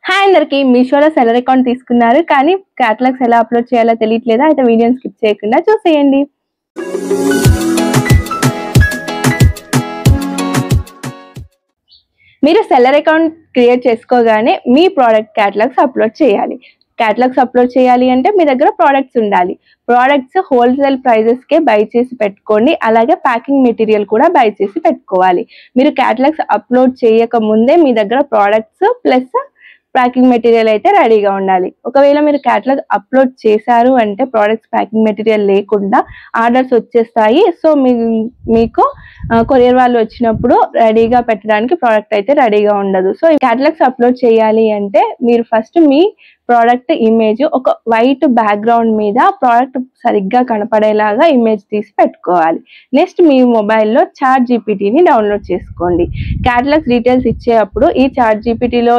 Hi అందరికి మీషోలో seller account తీసుకున్నారు కానీ క్యాటలాగ్స్ ఎలా అప్లోడ్ చేయాలో తెలియట్లేదా? అయితే వీడియోని స్కిప్ చేయకుండా చూసేయండి. మీరు సెల్లర్ అకౌంట్ క్రియేట్ చేసుకోగానే మీ ప్రోడక్ట్ క్యాటలాగ్స్ అప్లోడ్ చేయాలి. క్యాటలాగ్స్ అప్లోడ్ చేయాలి అంటే మీ దగ్గర ప్రోడక్ట్స్ ఉండాలి. ప్రోడక్ట్స్ హోల్సేల్ ప్రైజెస్కే బై చేసి పెట్టుకోండి. అలాగే ప్యాకింగ్ మెటీరియల్ కూడా బై చేసి పెట్టుకోవాలి. మీరు క్యాటలాగ్స్ అప్లోడ్ చేయక ముందే మీ దగ్గర ప్రోడక్ట్స్ ప్లస్ ప్యాకింగ్ మెటీరియల్ అయితే రెడీగా ఉండాలి. ఒకవేళ మీరు క్యాటలాగ్ అప్లోడ్ చేశారు అంటే ప్రోడక్ట్స్ ప్యాకింగ్ మెటీరియల్ లేకుండా ఆర్డర్స్ వచ్చేస్తాయి. సో మీకు కొరియర్ వాళ్ళు వచ్చినప్పుడు రెడీగా పెట్టడానికి ప్రోడక్ట్ అయితే రెడీగా ఉండదు. సో క్యాటలాగ్స్ అప్లోడ్ చేయాలి అంటే మీరు ఫస్ట్ మీ ప్రోడక్ట్ ఇమేజ్ ఒక వైట్ బ్యాక్గ్రౌండ్ మీద ప్రోడక్ట్ సరిగ్గా కనపడేలాగా ఇమేజ్ తీసి పెట్టుకోవాలి. నెక్స్ట్ మీ మొబైల్లో చాట్ జీపీటీని డౌన్లోడ్ చేసుకోండి. క్యాటలాగ్స్ డీటెయిల్స్ ఇచ్చేటప్పుడు ఈ చాట్ జీపీటీలో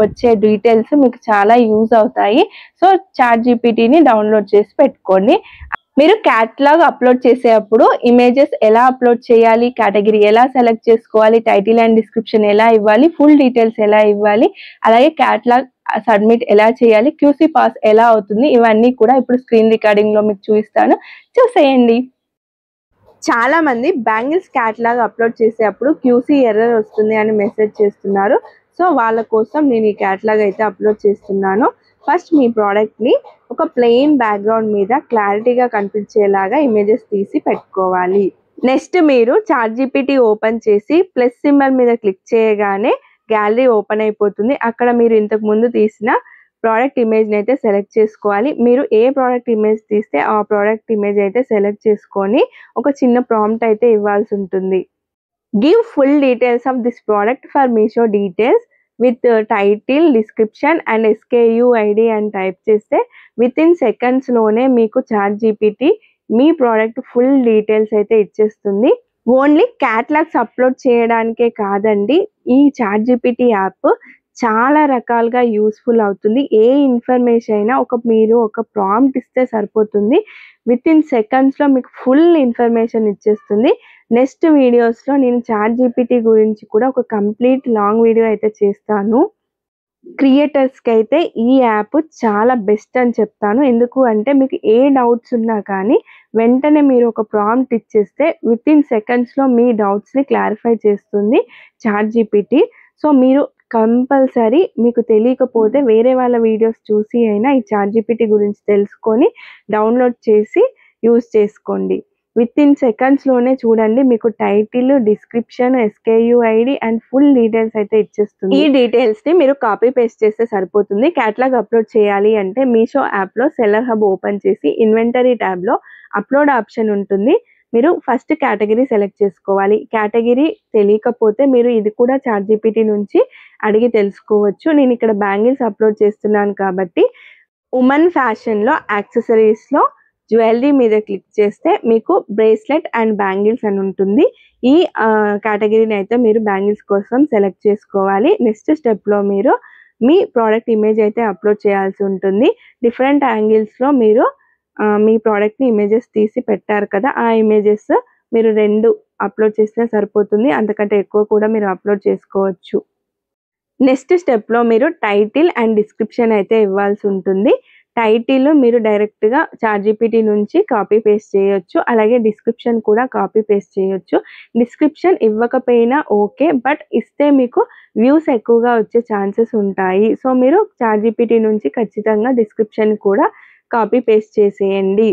వచ్చే డీటెయిల్స్ మీకు చాలా యూజ్ అవుతాయి. సో చాట్ జీపీటీని డౌన్లోడ్ చేసి పెట్టుకోండి. మీరు క్యాటలాగ్ అప్లోడ్ చేసేటప్పుడు ఇమేజెస్ ఎలా అప్లోడ్ చేయాలి, కేటగిరీ ఎలా సెలెక్ట్ చేసుకోవాలి, టైటిల్ అండ్ డిస్క్రిప్షన్ ఎలా ఇవ్వాలి, ఫుల్ డీటెయిల్స్ ఎలా ఇవ్వాలి, అలాగే క్యాటలాగ్ సబ్మిట్ ఎలా చేయాలి, క్యూసీ పాస్ ఎలా అవుతుంది, ఇవన్నీ కూడా ఇప్పుడు స్క్రీన్ రికార్డింగ్ లో మీకు చూపిస్తాను, చూసేయండి. చాలా మంది బ్యాంగిల్స్ క్యాటలాగ్ అప్లోడ్ చేసేటప్పుడు క్యూసీ ఎర్రర్ వస్తుంది అని మెసేజ్ చేస్తున్నారు. సో వాళ్ళ కోసం నేను ఈ క్యాటలాగ్ అయితే అప్లోడ్ చేస్తున్నాను. ఫస్ట్ మీ ప్రోడక్ట్ని ఒక ప్లెయిన్ బ్యాక్గ్రౌండ్ మీద క్లారిటీగా కనిపించేలాగా ఇమేజెస్ తీసి పెట్టుకోవాలి. నెక్స్ట్ మీరు చాట్ జీపీటీ ఓపెన్ చేసి ప్లస్ సింబల్ మీద క్లిక్ చేయగానే గ్యాలరీ ఓపెన్ అయిపోతుంది. అక్కడ మీరు ఇంతకు ముందు తీసిన ప్రోడక్ట్ ఇమేజ్ని అయితే సెలెక్ట్ చేసుకోవాలి. మీరు ఏ ప్రోడక్ట్ ఇమేజ్ తీస్తే ఆ ప్రోడక్ట్ ఇమేజ్ అయితే సెలెక్ట్ చేసుకొని ఒక చిన్న ప్రాంప్ట్ అయితే ఇవ్వాల్సి ఉంటుంది. Give full details of this product for Meesho details with title, description and SKU ID అని టైప్ చేస్తే విత్ ఇన్ సెకండ్స్లోనే మీకు చాట్ జీపీటీ మీ ప్రోడక్ట్ ఫుల్ డీటెయిల్స్ అయితే ఇచ్చేస్తుంది. ఓన్లీ క్యాటలాగ్స్ అప్లోడ్ చేయడానికే కాదండి, ఈ చాట్ జీపీటీ యాప్ చాలా రకాలుగా యూస్ఫుల్ అవుతుంది. ఏ ఇన్ఫర్మేషన్ అయినా మీరు ఒక ప్రాంప్ట్ ఇస్తే సరిపోతుంది. విత్ ఇన్ సెకండ్స్లో మీకు ఫుల్ ఇన్ఫర్మేషన్ ఇచ్చేస్తుంది. నెక్స్ట్ వీడియోస్లో నేను చాట్ జీపీటీ గురించి కూడా ఒక కంప్లీట్ లాంగ్ వీడియో అయితే చేస్తాను. క్రియేటర్స్కి అయితే ఈ యాప్ చాలా బెస్ట్ అని చెప్తాను. ఎందుకు అంటే మీకు ఏ డౌట్స్ ఉన్నా కానీ వెంటనే మీరు ఒక ప్రాంప్ట్ ఇచ్చేస్తే విత్ ఇన్ సెకండ్స్లో మీ డౌట్స్ని క్లారిఫై చేస్తుంది చాట్ జీపీటీ. సో మీరు కంపల్సరీ మీకు తెలియకపోతే వేరే వాళ్ళ వీడియోస్ చూసి అయినా ఈ చాట్ జీపీటీ గురించి తెలుసుకొని డౌన్లోడ్ చేసి యూజ్ చేసుకోండి. విత్ ఇన్ సెకండ్స్లోనే చూడండి మీకు title, description, SKU ID and full details అయితే ఇచ్చేస్తుంది. ఈ డీటెయిల్స్ని మీరు కాపీ పేస్ట్ చేస్తే సరిపోతుంది. క్యాటలాగ్ అప్లోడ్ చేయాలి అంటే మీషో యాప్లో సెల్లర్ హబ్ ఓపెన్ చేసి ఇన్వెంటరీ ట్యాబ్లో అప్లోడ్ ఆప్షన్ ఉంటుంది. మీరు ఫస్ట్ కేటగిరీ సెలెక్ట్ చేసుకోవాలి. కేటగిరీ తెలియకపోతే మీరు ఇది కూడా చాట్ జీపీటీ నుంచి అడిగి తెలుసుకోవచ్చు. నేను ఇక్కడ బ్యాంగిల్స్ అప్లోడ్ చేస్తున్నాను కాబట్టి ఉమెన్ ఫ్యాషన్లో యాక్సెసరీస్లో జ్యువెలరీ మీద క్లిక్ చేస్తే మీకు బ్రేస్లెట్ అండ్ బ్యాంగిల్స్ అని ఉంటుంది. ఈ కేటగిరీని అయితే మీరు బ్యాంగిల్స్ కోసం సెలెక్ట్ చేసుకోవాలి. నెక్స్ట్ స్టెప్లో మీరు మీ ప్రోడక్ట్ ఇమేజ్ అయితే అప్లోడ్ చేయాల్సి ఉంటుంది. డిఫరెంట్ యాంగిల్స్లో మీరు మీ ప్రోడక్ట్ని ఇమేజెస్ తీసి పెట్టారు కదా, ఆ ఇమేజెస్ మీరు 2 అప్లోడ్ చేస్తే సరిపోతుంది. అంతకంటే ఎక్కువ కూడా మీరు అప్లోడ్ చేసుకోవచ్చు. నెక్స్ట్ స్టెప్లో మీరు టైటిల్ అండ్ డిస్క్రిప్షన్ అయితే ఇవ్వాల్సి ఉంటుంది. టైటిల్ మీరు డైరెక్ట్గా చాట్ జీపీటీ నుంచి కాపీ పేస్ట్ చేయొచ్చు. అలాగే డిస్క్రిప్షన్ కూడా కాపీ పేస్ట్ చేయొచ్చు. డిస్క్రిప్షన్ ఇవ్వకపోయినా ఓకే, బట్ ఇస్తే మీకు వ్యూస్ ఎక్కువగా వచ్చే ఛాన్సెస్ ఉంటాయి. సో మీరు చాట్ జీపీటీ నుంచి ఖచ్చితంగా డిస్క్రిప్షన్ కూడా కాపీ పేస్ట్ చేసేయండి.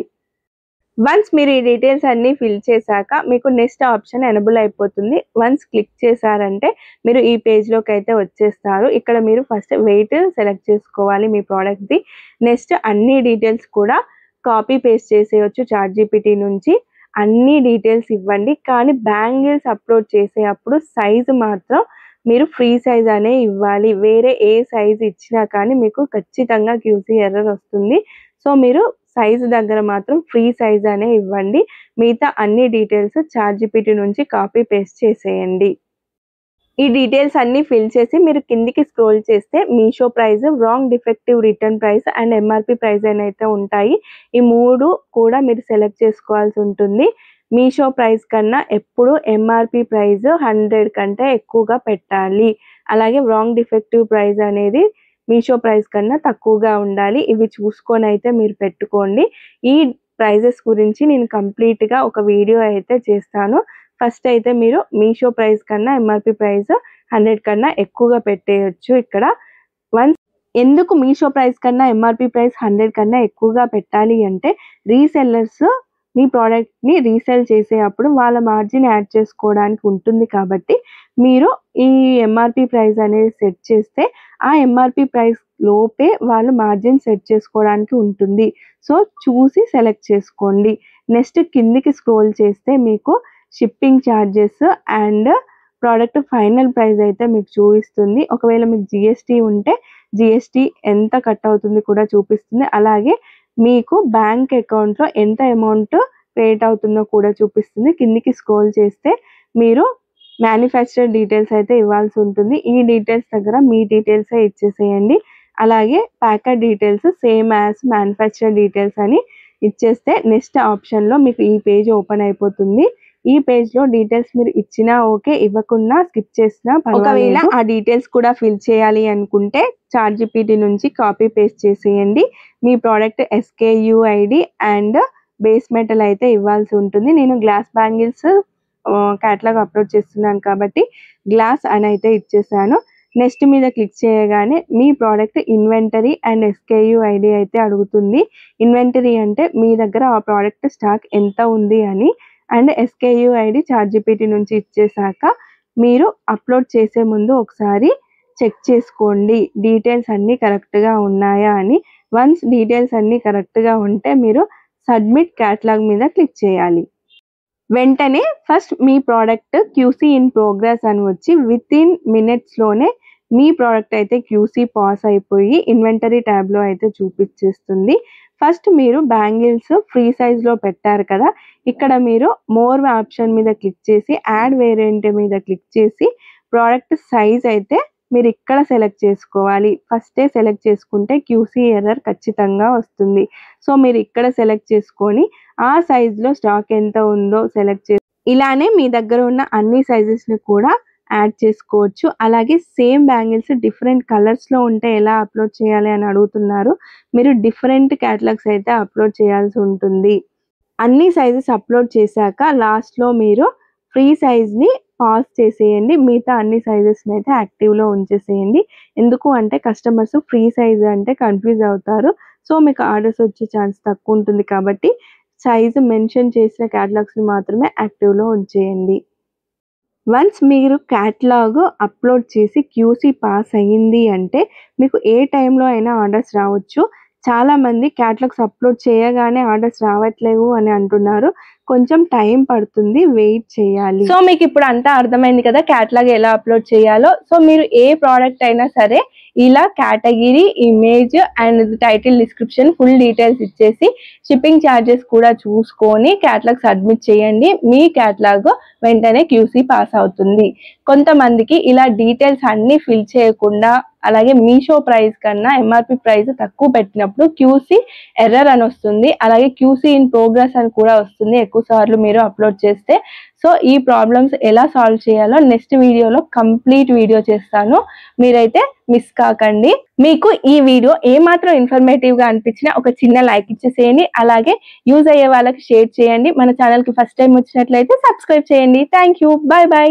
వన్స్ మీరు ఈ డీటెయిల్స్ అన్నీ ఫిల్ చేశాక మీకు నెక్స్ట్ ఆప్షన్ ఎనబుల్ అయిపోతుంది. వన్స్ క్లిక్ చేశారంటే మీరు ఈ పేజ్లోకి అయితే వచ్చేస్తారు. ఇక్కడ మీరు ఫస్ట్ వెయిట్ సెలెక్ట్ చేసుకోవాలి మీ ప్రోడక్ట్ది. నెక్స్ట్ అన్ని డీటెయిల్స్ కూడా కాపీ పేస్ట్ చేసేయచ్చు చాట్ జీపీటీ నుంచి. అన్ని డీటెయిల్స్ ఇవ్వండి, కానీ బ్యాంగిల్స్ అప్లోడ్ చేసేటప్పుడు సైజు మాత్రం మీరు ఫ్రీ సైజ్ అనే ఇవ్వాలి. వేరే ఏ సైజ్ ఇచ్చినా కానీ మీకు ఖచ్చితంగా క్యూసీ ఎర్రర్ వస్తుంది. సో మీరు సైజు దగ్గర మాత్రం ఫ్రీ సైజ్ అనే ఇవ్వండి. మిగతా అన్ని డీటెయిల్స్ చాట్ జీపీటీ నుంచి కాపీ పేస్ట్ చేసేయండి. ఈ డీటెయిల్స్ అన్నీ ఫిల్ చేసి మీరు కిందికి స్క్రోల్ చేస్తే Meesho price, wrong defective return price and MRP price అని అయితే ఉంటాయి. ఈ 3 కూడా మీరు సెలెక్ట్ చేసుకోవాల్సి ఉంటుంది. మీషో ప్రైస్ కన్నా ఎప్పుడు MRP ప్రైస్ 100 కంటే ఎక్కువగా పెట్టాలి. అలాగే రాంగ్ డిఫెక్టివ్ ప్రైస్ అనేది మీషో ప్రైస్ కన్నా తక్కువగా ఉండాలి. ఇవి చూసుకొని అయితే మీరు పెట్టుకోండి. ఈ ప్రైజెస్ గురించి నేను కంప్లీట్‌గా ఒక వీడియో అయితే చేస్తాను. ఫస్ట్ అయితే మీరు మీషో ప్రైస్ కన్నా ఎంఆర్‌పీ ప్రైస్ 100 కన్నా ఎక్కువగా పెట్టేయొచ్చు ఇక్కడ. వన్స్ ఎందుకు మీషో ప్రైస్ కన్నా ఎంఆర్‌పీ ప్రైస్ 100 కన్నా ఎక్కువగా పెట్టాలి అంటే రీసెల్లర్స్ మీ ప్రోడక్ట్‌ని రీసేల్ చేసేటప్పుడు వాళ్ళ మార్జిన్ యాడ్ చేసుకోవడానికి ఉంటుంది కాబట్టి మీరు ఈ ఎంఆర్‌పీ ప్రైస్ అనేది సెట్ చేస్తే ఆ ఎంఆర్‌పీ ప్రైస్ లోపే వాళ్ళు మార్జిన్ సెట్ చేసుకోవడానికి ఉంటుంది. సో, చూసి సెలెక్ట్ చేసుకోండి. నెక్స్ట్ కిందికి స్క్రోల్ చేస్తే మీకు shipping charges and product final price అయితే మీకు చూపిస్తుంది. ఒకవేళ మీకు జీఎస్టీ ఉంటే జీఎస్టీ ఎంత కట్ అవుతుంది కూడా చూపిస్తుంది. అలాగే మీకు బ్యాంక్ అకౌంట్‌లో ఎంత అమౌంట్ క్రెడిట్ అవుతుందో కూడా చూపిస్తుంది. కిందికి స్క్రోల్ చేస్తే మీరు మ్యానుఫ్యాక్చరర్ డీటెయిల్స్ అయితే ఇవ్వాల్సి ఉంటుంది. ఈ డీటెయిల్స్ దగ్గర మీ డీటెయిల్సే ఇచ్చేసేయండి. అలాగే packer details same as manufacturer details అని ఇచ్చేస్తే నెక్స్ట్ ఆప్షన్‌లో మీకు ఈ పేజ్ ఓపెన్ అయిపోతుంది. ఈ పేజ్‌లో డీటెయిల్స్ మీరు ఇచ్చినా ఓకే, ఇవ్వకున్నా స్కిప్ చేసినా పర్వాలేదు. ఒకవేళ ఆ డీటెయిల్స్ కూడా ఫిల్ చేయాలి అనుకుంటే చాట్‌జీపీటీ నుంచి కాపీ పేస్ట్ చేసేయండి. మీ product SKU ID and base metal అయితే ఇవ్వాల్సి ఉంటుంది. నేను గ్లాస్ బ్యాంగిల్స్ క్యాటలాగ్ అప్లోడ్ చేస్తున్నాను కాబట్టి గ్లాస్ అని అయితే ఇచ్చేసాను. నెక్స్ట్ మీద క్లిక్ చేయగానే మీ product inventory and SKU ID అయితే అడుగుతుంది. ఇన్వెంటరీ అంటే మీ దగ్గర ఆ ప్రోడక్ట్ స్టాక్ ఎంత ఉంది అని, అండ్ ఎస్కేయూ ఐడి చాట్‌జీపీటీ నుంచి ఇచ్చేసాక మీరు అప్లోడ్ చేసే ముందు ఒకసారి చెక్ చేసుకోండి డీటెయిల్స్ అన్నీ కరెక్ట్‌గా ఉన్నాయా అని. వన్స్ డీటెయిల్స్ అన్నీ కరెక్ట్‌గా ఉంటే మీరు సబ్మిట్ క్యాటలాగ్ మీద క్లిక్ చేయాలి. వెంటనే first me product QC in progress అని వచ్చి వితిన్ మినిట్స్‌లోనే మీ ప్రోడక్ట్ అయితే క్యూసీ పాస్ అయిపోయి ఇన్వెంటరీ ట్యాబ్‌లో అయితే చూపించేస్తుంది. ఫస్ట్ మీరు బ్యాంగిల్స్ ఫ్రీ సైజ్‌లో పెట్టారు కదా, ఇక్కడ మీరు మోర్ ఆప్షన్ మీద క్లిక్ చేసి యాడ్ వేరియంట్ మీద క్లిక్ చేసి ప్రోడక్ట్ సైజ్ అయితే మీరు ఇక్కడ సెలెక్ట్ చేసుకోవాలి. ఫస్టే సెలెక్ట్ చేసుకుంటే క్యూసీ ఎర్రర్ ఖచ్చితంగా వస్తుంది. సో, మీరు ఇక్కడ సెలెక్ట్ చేసుకొని ఆ సైజ్‌లో స్టాక్ ఎంత ఉందో సెలెక్ట్ చేసి ఇలానే మీ దగ్గర ఉన్న అన్ని సైజెస్‌ని కూడా యాడ్ చేసుకోవచ్చు. అలాగే సేమ్ బ్యాంగిల్స్ డిఫరెంట్ కలర్స్‌లో ఉంటే ఎలా అప్లోడ్ చేయాలి అని అడుగుతున్నారు. మీరు డిఫరెంట్ క్యాటలాగ్స్ అయితే అప్లోడ్ చేయాల్సి ఉంటుంది. అన్ని సైజెస్ అప్లోడ్ చేశాక లాస్ట్‌లో మీరు ఫ్రీ సైజ్‌ని పాజ్ చేసేయండి. మిగతా అన్ని సైజెస్‌ని అయితే యాక్టివ్‌లో ఉంచేసేయండి. ఎందుకు అంటే కస్టమర్స్ ఫ్రీ సైజ్ అంటే కన్‌ఫ్యూజ్ అవుతారు. సో, మీకు ఆర్డర్స్ వచ్చే ఛాన్స్ తక్కువ ఉంటుంది కాబట్టి సైజ్ మెన్షన్ చేసిన క్యాటలాగ్స్‌ని మాత్రమే యాక్టివ్‌లో ఉంచేయండి. వన్స్ మీరు క్యాటలాగ్ అప్లోడ్ చేసి క్యూసీ పాస్ అయ్యింది అంటే మీకు ఏ టైంలో అయినా ఆర్డర్స్ రావచ్చు. చాలామంది క్యాటలాగ్స్ అప్లోడ్ చేయగానే ఆర్డర్స్ రావట్లేవు అని అంటున్నారు. కొంచెం టైం పడుతుంది, వెయిట్ చేయాలి. సో, మీకు ఇప్పుడు అంతా అర్థమైంది కదా క్యాటలాగ్ ఎలా అప్లోడ్ చేయాలో. సో, మీరు ఏ ప్రోడక్ట్ అయినా సరే ఇలా category, image and title, description, full details ఇచ్చేసి షిప్పింగ్ ఛార్జెస్ కూడా చూసుకొని క్యాటలాగ్ సబ్మిట్ చేయండి. మీ క్యాటలాగ్ వెంటనే క్యూసీ పాస్ అవుతుంది. కొంతమందికి ఇలా డీటెయిల్స్ అన్ని ఫిల్ చేయకుండా అలాగే మీషో ప్రైస్ కన్నా ఎంఆర్‌పీ ప్రైస్ తక్కువ పెట్టినప్పుడు క్యూసీ ఎర్రర్ అని వస్తుంది. అలాగే క్యూసీ ఇన్ ప్రోగ్రెస్ అని కూడా వస్తుంది ఎక్కువ సార్లు మీరు అప్లోడ్ చేస్తే. సో, ఈ ప్రాబ్లమ్స్ ఎలా సాల్వ్ చేయాలో నెక్స్ట్ వీడియోలో కంప్లీట్ వీడియో చేస్తాను. మీరైతే మిస్ కాకండి. మీకు ఈ వీడియో ఏమాత్రం ఇన్ఫర్మేటివ్‌గా అనిపించినా ఒక చిన్న లైక్ ఇచ్చేసేయండి. అలాగే యూజ్ అయ్యే వాళ్ళకి షేర్ చేయండి. మన ఛానల్‌కి ఫస్ట్ టైం వచ్చినట్లయితే సబ్స్క్రైబ్ చేయండి. Thank you. By by.